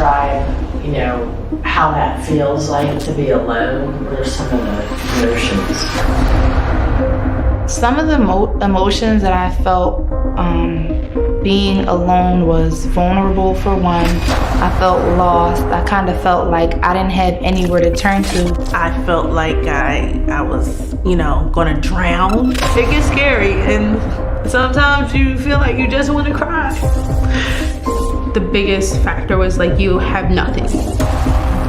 describe, how that feels like to be alone? What are some of the emotions? Some of the emotions that I felt being alone was vulnerable for one. I felt lost. I kind of felt like I didn't have anywhere to turn to. I felt like I was, gonna drown. It gets scary, and sometimes you feel like you just want to cry. The biggest factor was like you have nothing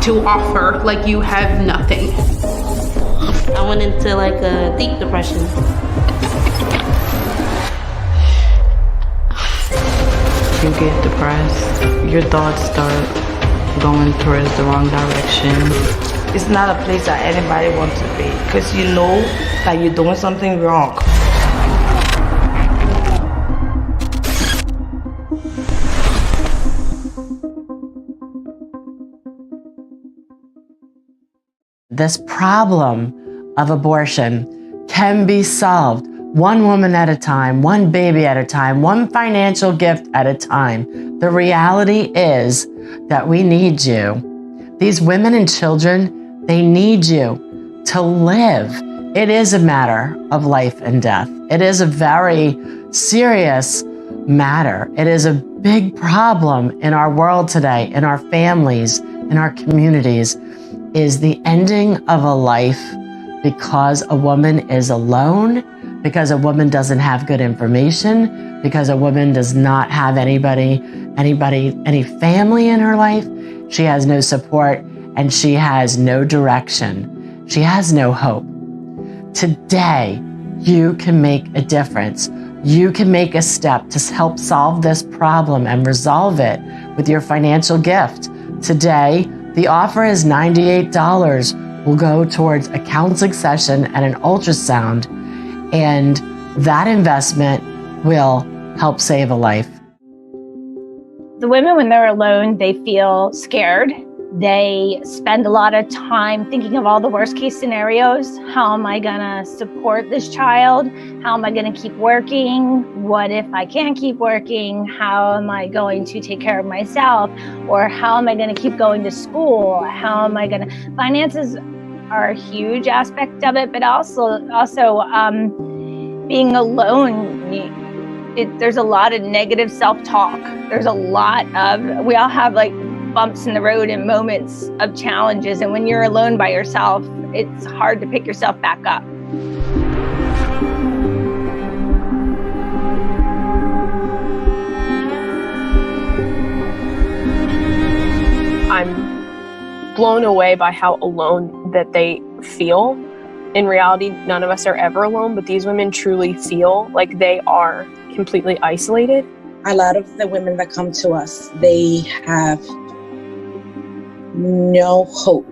to offer, like you have nothing. I went into like a deep depression. You get depressed, your thoughts start going towards the wrong direction. It's not a place that anybody wants to be, because you know that you're doing something wrong. This problem of abortion can be solved one woman at a time, one baby at a time, one financial gift at a time. The reality is that we need you. These women and children, they need you to live. It is a matter of life and death. It is a very serious matter. It is a big problem in our world today, in our families, in our communities, is the ending of a life because a woman is alone, because a woman doesn't have good information, because a woman does not have any family in her life. She has no support and she has no direction. She has no hope. Today, you can make a difference. You can make a step to help solve this problem and resolve it with your financial gift. Today, the offer is $98. Will go towards a counseling session and an ultrasound, and that investment will help save a life. The women, when they're alone, they feel scared. They spend a lot of time thinking of all the worst case scenarios. How am I gonna support this child? How am I gonna keep working? What if I can't keep working? How am I going to take care of myself? Or how am I gonna keep going to school? Finances are a huge aspect of it, but also being alone, there's a lot of negative self-talk. There's a lot of, we all have like bumps in the road and moments of challenges. And when you're alone by yourself, it's hard to pick yourself back up. I'm blown away by how alone that they feel. In reality, none of us are ever alone, but these women truly feel like they are completely isolated. A lot of the women that come to us, they have no hope.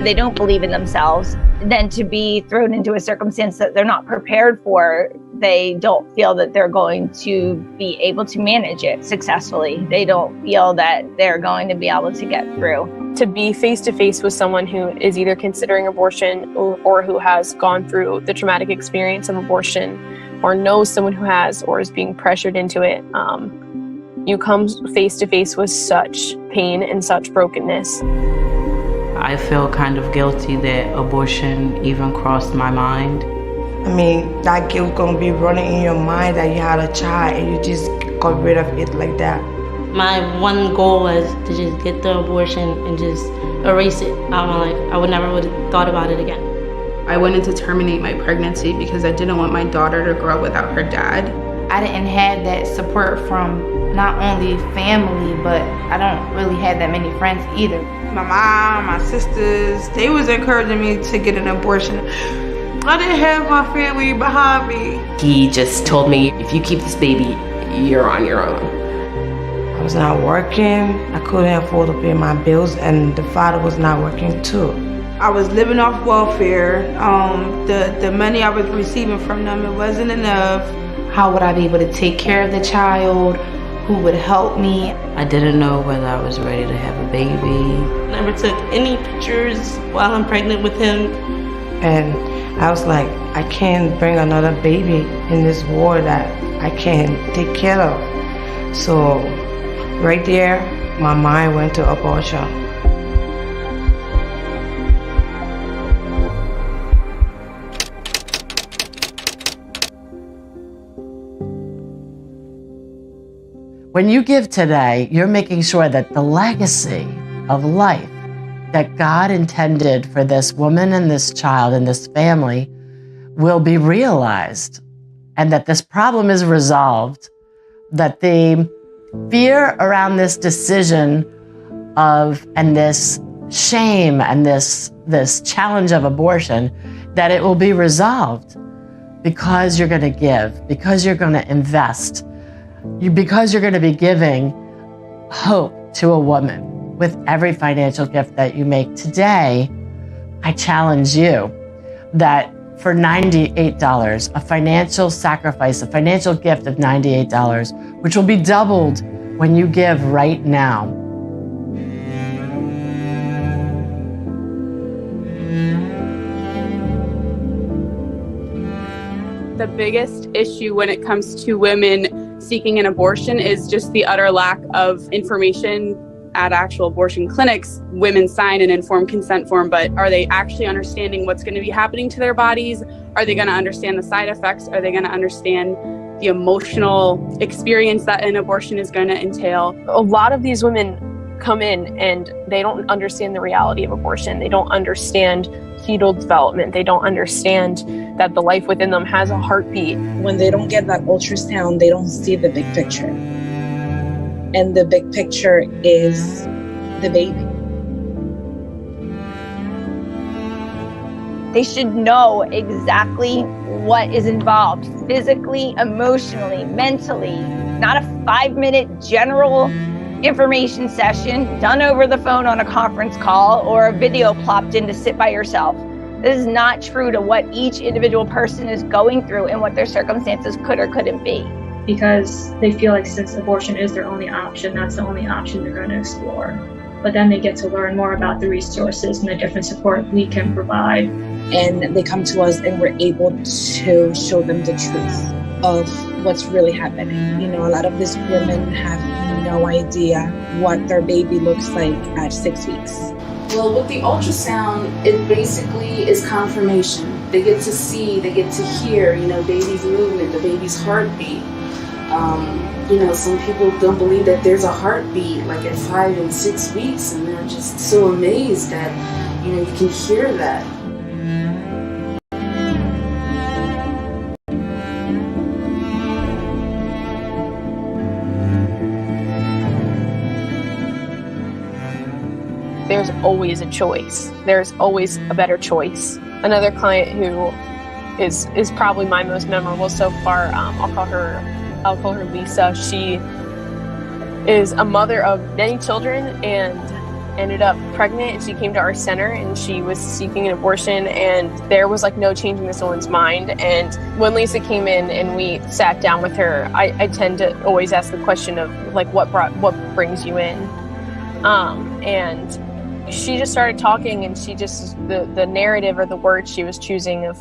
They don't believe in themselves. Then to be thrown into a circumstance that they're not prepared for, they don't feel that they're going to be able to manage it successfully. They don't feel that they're going to be able to get through. To be face to face with someone who is either considering abortion or who has gone through the traumatic experience of abortion, or knows someone who has or is being pressured into it, you come face to face with such pain and such brokenness. I feel kind of guilty that abortion even crossed my mind. I mean, that guilt gonna be running in your mind that you had a child and you just got rid of it like that. My one goal was to just get the abortion and just erase it out of my life. I would never would have thought about it again. I wanted to terminate my pregnancy because I didn't want my daughter to grow up without her dad. I didn't have that support from not only family, but I don't really have that many friends either. My mom, my sisters, they was encouraging me to get an abortion. I didn't have my family behind me. He just told me, if you keep this baby, you're on your own. I was not working, I couldn't afford to pay my bills, and the father was not working too. I was living off welfare. The money I was receiving from them, it wasn't enough. How would I be able to take care of the child? Who would help me? I didn't know whether I was ready to have a baby. Never took any pictures while I'm pregnant with him. And I was like, I can't bring another baby in this war that I can't take care of. So right there, my mind went to abortion. When you give today, you're making sure that the legacy of life that God intended for this woman and this child and this family will be realized, and that this problem is resolved, that the fear around this decision and this shame and this challenge of abortion, that it will be resolved because you're going to give, because you're going to invest, because you're going to be giving hope to a woman with every financial gift that you make today. I challenge you that for $98, a financial sacrifice, a financial gift of $98, which will be doubled when you give right now. The biggest issue when it comes to women seeking an abortion is just the utter lack of information at actual abortion clinics. Women sign an informed consent form, but are they actually understanding what's going to be happening to their bodies? Are they going to understand the side effects? Are they going to understand the emotional experience that an abortion is going to entail? A lot of these women come in and they don't understand the reality of abortion. They don't understand fetal development. They don't understand that the life within them has a heartbeat. When they don't get that ultrasound, they don't see the big picture. And the big picture is the baby. They should know exactly what is involved physically, emotionally, mentally, not a 5-minute general information session done over the phone on a conference call or a video plopped in to sit by yourself. This is not true to what each individual person is going through and what their circumstances could or couldn't be. Because they feel like since abortion is their only option, that's the only option they're going to explore. But then they get to learn more about the resources and the different support we can provide. And they come to us and we're able to show them the truth of what's really happening. You know, a lot of these women have no idea what their baby looks like at 6 weeks. Well, with the ultrasound, it basically is confirmation. They get to see, they get to hear, baby's movement, the baby's heartbeat. Some people don't believe that there's a heartbeat like at 5 and 6 weeks, and they're just so amazed that, you can hear that. There's always a choice. There's always a better choice. Another client who is probably my most memorable so far, I'll call her Lisa. She is a mother of many children and ended up pregnant, and she came to our center and she was seeking an abortion, and there was no change in this woman's mind. And when Lisa came in and we sat down with her, I tend to always ask the question of what brings you in, and she just started talking, and she just the narrative or the words she was choosing of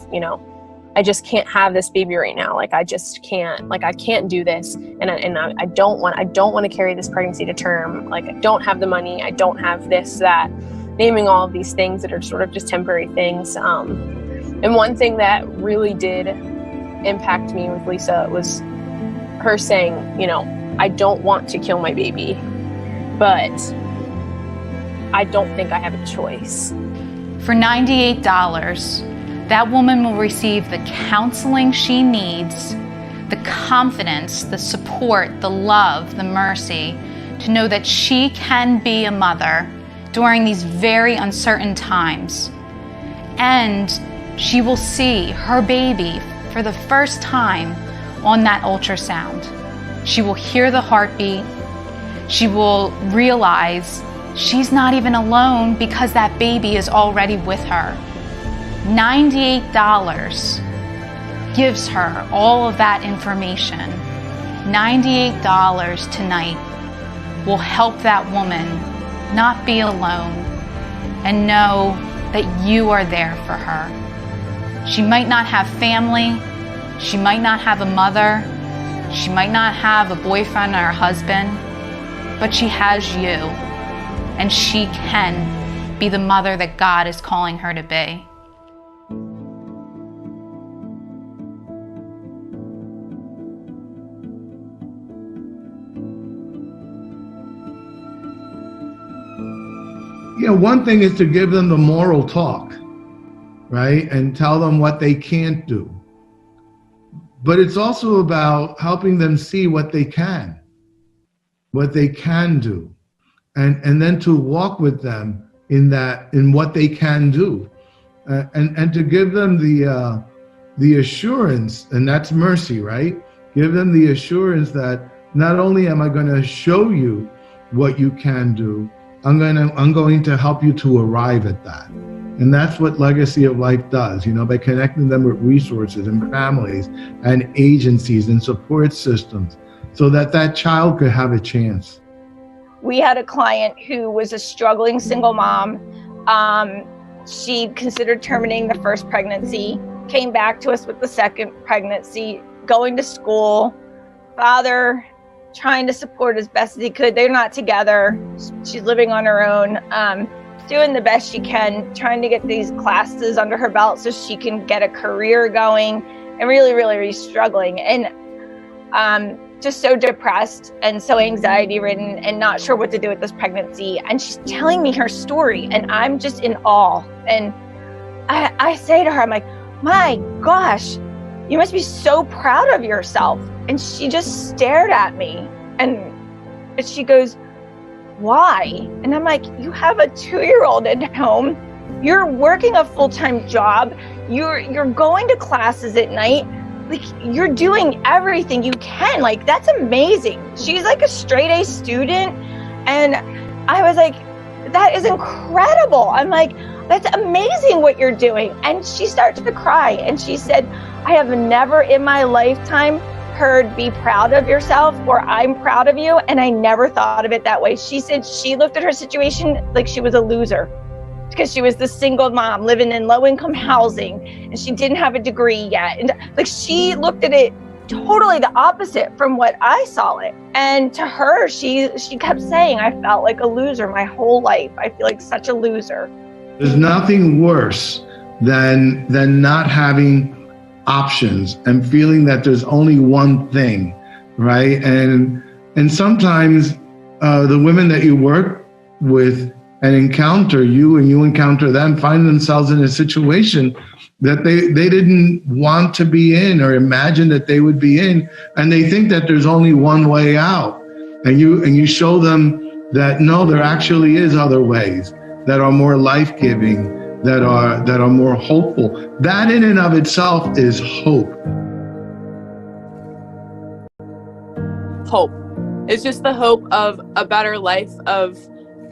I just can't have this baby right now. I just can't. I can't do this, and I don't want to carry this pregnancy to term. I don't have the money. I don't have this, that. Naming all of these things that are sort of just temporary things. And one thing that really did impact me with Lisa was her saying, I don't want to kill my baby, but I don't think I have a choice. For $98, that woman will receive the counseling she needs, the confidence, the support, the love, the mercy, to know that she can be a mother during these very uncertain times. And she will see her baby for the first time on that ultrasound. She will hear the heartbeat. She will realize she's not even alone because that baby is already with her. $98 gives her all of that information. $98 tonight will help that woman not be alone and know that you are there for her. She might not have family. She might not have a mother. She might not have a boyfriend or a husband, but she has you, and she can be the mother that God is calling her to be. One thing is to give them the moral talk, right? And tell them what they can't do. But it's also about helping them see what they can do. And then to walk with them in what they can do. And to give them the assurance, and that's mercy, right? Give them the assurance that not only am I going to show you what you can do, I'm going to help you to arrive at that. And that's what Legacy of Life does, by connecting them with resources and families and agencies and support systems so that child could have a chance. We had a client who was a struggling single mom. She considered terminating the first pregnancy, came back to us with the second pregnancy, going to school, father trying to support as best as he could. They're not together. She's living on her own, doing the best she can, trying to get these classes under her belt so she can get a career going, and really, really, really struggling. And just so depressed and so anxiety ridden and not sure what to do with this pregnancy. And she's telling me her story, and I'm just in awe. And I say to her, I'm like, my gosh, you must be so proud of yourself. And she just stared at me, and she goes, why? And I'm like, you have a 2-year-old at home. You're working a full-time job. You're going to classes at night. Like, you're doing everything you can. Like, that's amazing. She's like a straight A student. And I was like, that is incredible. I'm like, that's amazing what you're doing. And she started to cry, and she said, I have never in my lifetime heard be proud of yourself or I'm proud of you. And I never thought of it that way. She said she looked at her situation like she was a loser because she was the single mom living in low-income housing and she didn't have a degree yet. And like, she looked at it totally the opposite from what I saw it. And to her, she kept saying, I felt like a loser my whole life. I feel like such a loser. There's nothing worse than not having options and feeling that there's only one thing, right? And sometimes the women that you work with and encounter you and you encounter them find themselves in a situation that they didn't want to be in or imagine that they would be in, and they think that there's only one way out. And you show them that no, there actually is other ways that are more life-giving, that are more hopeful. That in and of itself is hope. Hope. It's just the hope of a better life, of,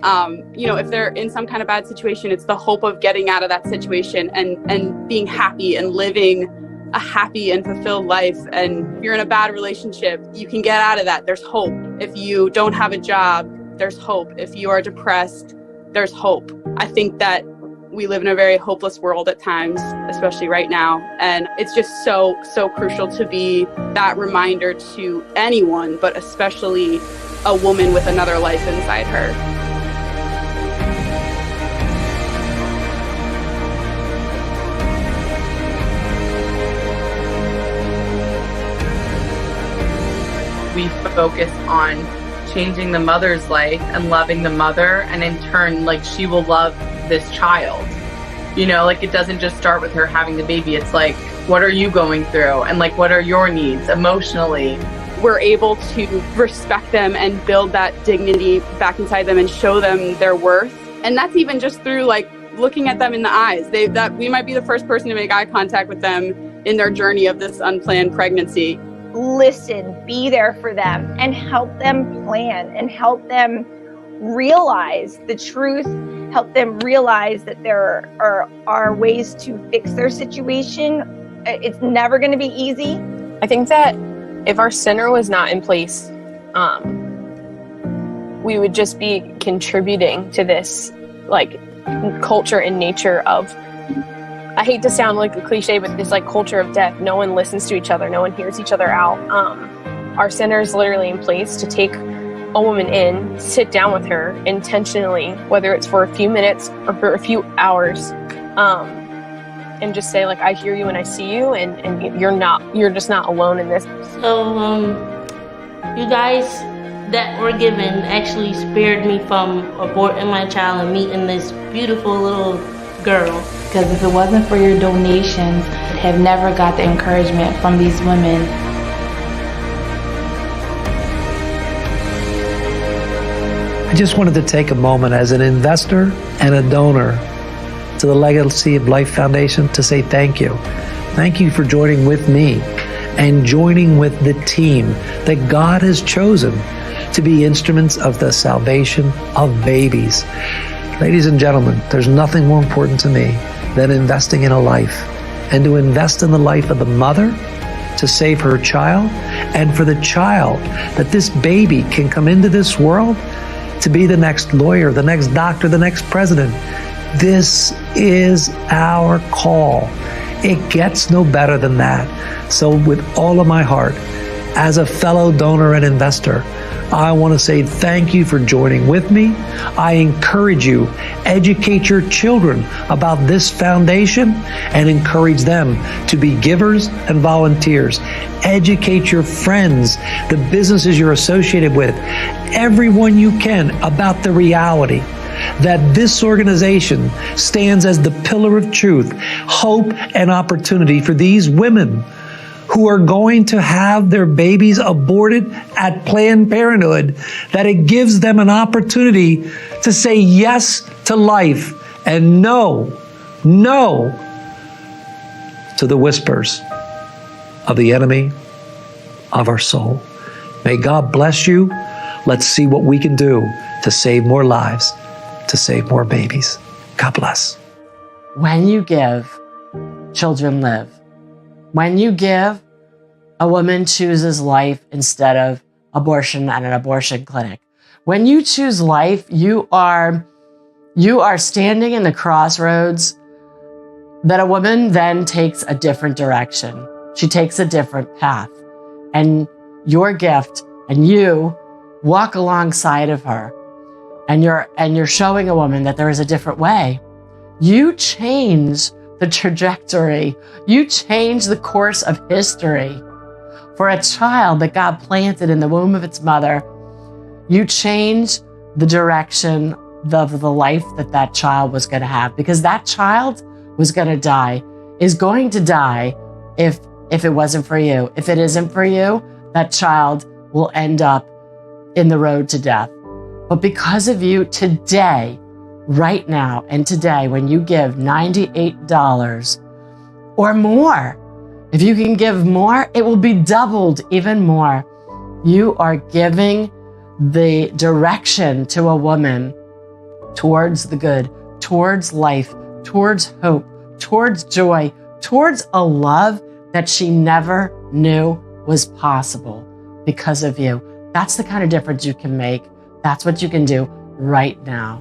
if they're in some kind of bad situation, it's the hope of getting out of that situation and being happy and living a happy and fulfilled life. And if you're in a bad relationship, you can get out of that. There's hope. If you don't have a job, there's hope. If you are depressed, there's hope. I think that we live in a very hopeless world at times, especially right now. And it's just so crucial to be that reminder to anyone, but especially a woman with another life inside her. We focus on changing the mother's life and loving the mother, and in turn, like, she will love this child. It doesn't just start with her having the baby. It's like, what are you going through? And like, what are your needs emotionally? We're able to respect them and build that dignity back inside them and show them their worth. And that's even just through like looking at them in the eyes. That we might be the first person to make eye contact with them in their journey of this unplanned pregnancy. Listen, be there for them and help them plan and help them realize the truth, help them realize that there are ways to fix their situation. It's never going to be easy. I think that if our center was not in place, we would just be contributing to this like culture and nature of I hate to sound like a cliche, but this like culture of death, no one listens to each other, no one hears each other out. Our center is literally in place to take a woman in, sit down with her intentionally, whether it's for a few minutes or for a few hours, and just say like, I hear you and I see you, and you're just not alone in this. So you guys that were given actually spared me from aborting my child and meeting this beautiful little girl. Because if it wasn't for your donations, I'd have never got the encouragement from these women. I just wanted to take a moment as an investor and a donor to the Legacy of Life Foundation to say thank you. Thank you for joining with me and joining with the team that God has chosen to be instruments of the salvation of babies. Ladies and gentlemen, there's nothing more important to me than investing in a life, and to invest in the life of the mother to save her child, and for the child that this baby can come into this world to be the next lawyer, the next doctor, the next president. This is our call. It gets no better than that. So with all of my heart, as a fellow donor and investor, I want to say thank you for joining with me. I encourage you, educate your children about this foundation and encourage them to be givers and volunteers. Educate your friends, the businesses you're associated with, everyone you can about the reality that this organization stands as the pillar of truth, hope, and opportunity for these women who are going to have their babies aborted at Planned Parenthood, that it gives them an opportunity to say yes to life and no to the whispers of the enemy of our soul. May God bless you. Let's see what we can do to save more lives, to save more babies. God bless. When you give, children live. When you give, a woman chooses life instead of abortion at an abortion clinic. When you choose life, you are standing in the crossroads that a woman then takes a different direction. She takes a different path. And your gift, and you walk alongside of her, and you're showing a woman that there is a different way. You change the trajectory. You change the course of history. For a child that God planted in the womb of its mother, you change the direction of the life that child was going to have, because that child was going to die, is going to die if it wasn't for you. If it isn't for you, that child will end up in the road to death. But because of you today, right now, and today, when you give $98 or more, if you can give more, it will be doubled even more. You are giving the direction to a woman towards the good, towards life, towards hope, towards joy, towards a love that she never knew was possible because of you. That's the kind of difference you can make. That's what you can do right now.